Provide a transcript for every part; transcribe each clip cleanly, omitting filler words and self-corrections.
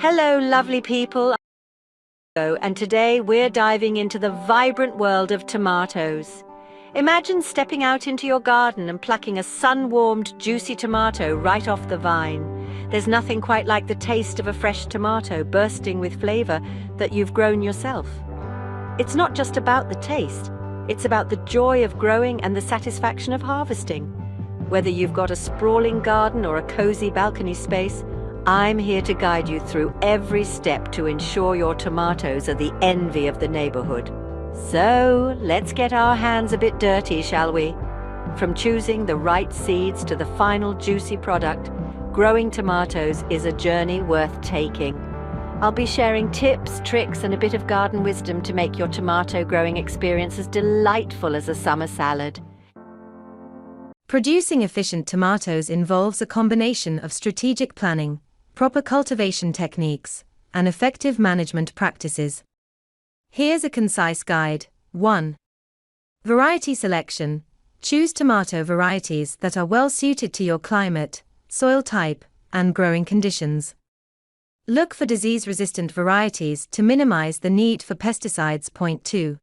Hello, lovely people. And today we're diving into the vibrant world of tomatoes. Imagine stepping out into your garden and plucking a sun-warmed, juicy tomato right off the vine. There's nothing quite like the taste of a fresh tomato bursting with flavor that you've grown yourself. It's not just about the taste, it's about the joy of growing and the satisfaction of harvesting. Whether you've got a sprawling garden or a cozy balcony space, I'm here to guide you through every step to ensure your tomatoes are the envy of the neighborhood. So, let's get our hands a bit dirty, shall we? From choosing the right seeds to the final juicy product, growing tomatoes is a journey worth taking. I'll be sharing tips, tricks, and a bit of garden wisdom to make your tomato growing experience as delightful as a summer salad. Producing efficient tomatoes involves a combination of strategic planning, proper cultivation techniques, and effective management practices. Here's a concise guide. 1. Variety selection. Choose tomato varieties that are well suited to your climate, soil type, and growing conditions. Look for disease-resistant varieties to minimize the need for pesticides. 2.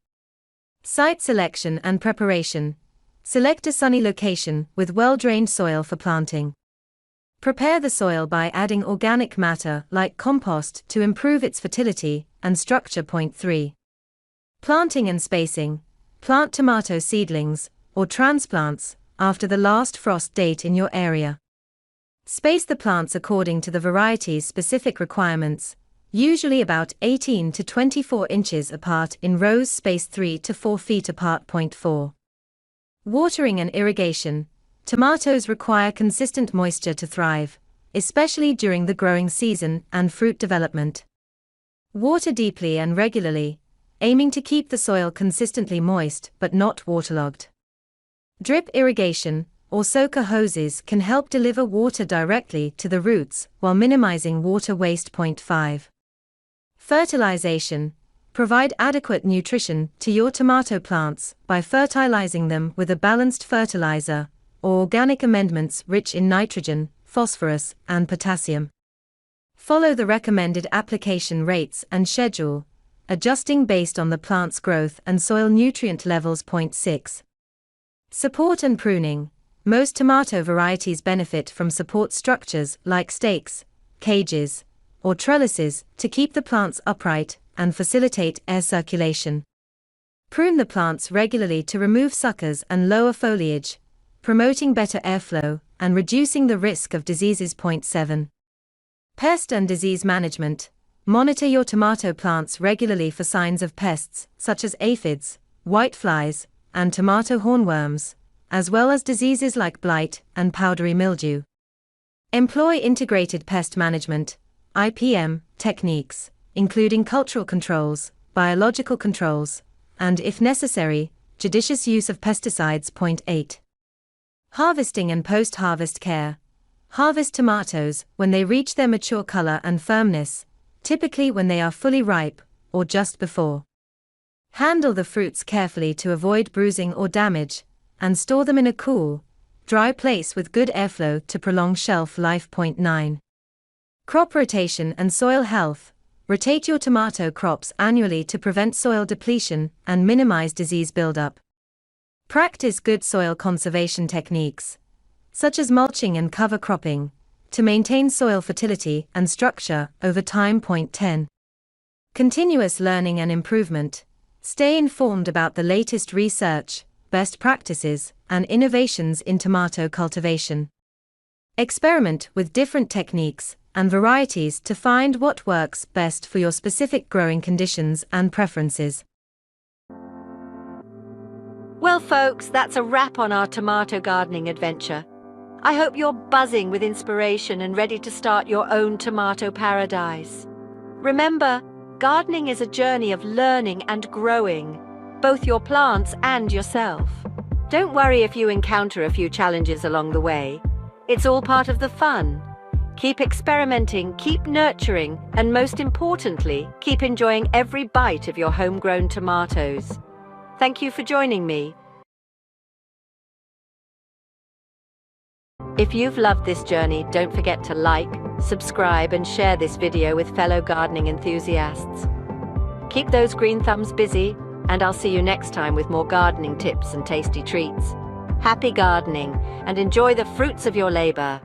Site selection and preparation. Select a sunny location with well-drained soil for planting. Prepare the soil by adding organic matter like compost to improve its fertility and structure. 3. Planting and spacing. Plant tomato seedlings, or transplants, after the last frost date in your area. Space the plants according to the variety's specific requirements, usually about 18 to 24 inches apart in rows spaced 3 to 4 feet apart. 4. Watering and irrigation. Tomatoes require consistent moisture to thrive, especially during the growing season and fruit development. Water deeply and regularly, aiming to keep the soil consistently moist but not waterlogged. Drip irrigation, or soaker hoses, can help deliver water directly to the roots while minimizing water waste. 5. Fertilization. Provide adequate nutrition to your tomato plants by fertilizing them with a balanced fertilizer, or organic amendments rich in nitrogen, phosphorus, and potassium. Follow the recommended application rates and schedule, adjusting based on the plant's growth and soil nutrient levels. 6. Support and pruning. Most tomato varieties benefit from support structures like stakes, cages, or trellises to keep the plants upright and facilitate air circulation. Prune the plants regularly to remove suckers and lower foliage, promoting better airflow and reducing the risk of diseases. 7. Pest and disease management. Monitor your tomato plants regularly for signs of pests such as aphids, whiteflies, and tomato hornworms, as well as diseases like blight and powdery mildew. Employ integrated pest management (IPM) techniques, including cultural controls, biological controls, and, if necessary, judicious use of pesticides. 8. Harvesting and post-harvest care. Harvest tomatoes when they reach their mature color and firmness, typically when they are fully ripe, or just before. Handle the fruits carefully to avoid bruising or damage, and store them in a cool, dry place with good airflow to prolong shelf life. 9. Crop rotation and soil health. Rotate your tomato crops annually to prevent soil depletion and minimize disease buildup. Practice good soil conservation techniques, such as mulching and cover cropping, to maintain soil fertility and structure over time. 10. Continuous learning and improvement. Stay informed about the latest research, best practices, and innovations in tomato cultivation. Experiment with different techniques and varieties to find what works best for your specific growing conditions and preferences. Well, folks, that's a wrap on our tomato gardening adventure. I hope you're buzzing with inspiration and ready to start your own tomato paradise. Remember, gardening is a journey of learning and growing, both your plants and yourself. Don't worry if you encounter a few challenges along the way. It's all part of the fun. Keep experimenting, keep nurturing, and most importantly, keep enjoying every bite of your homegrown tomatoes. Thank you for joining me. If you've loved this journey, don't forget to like, subscribe, and share this video with fellow gardening enthusiasts. Keep those green thumbs busy, and I'll see you next time with more gardening tips and tasty treats. Happy gardening, and enjoy the fruits of your labor.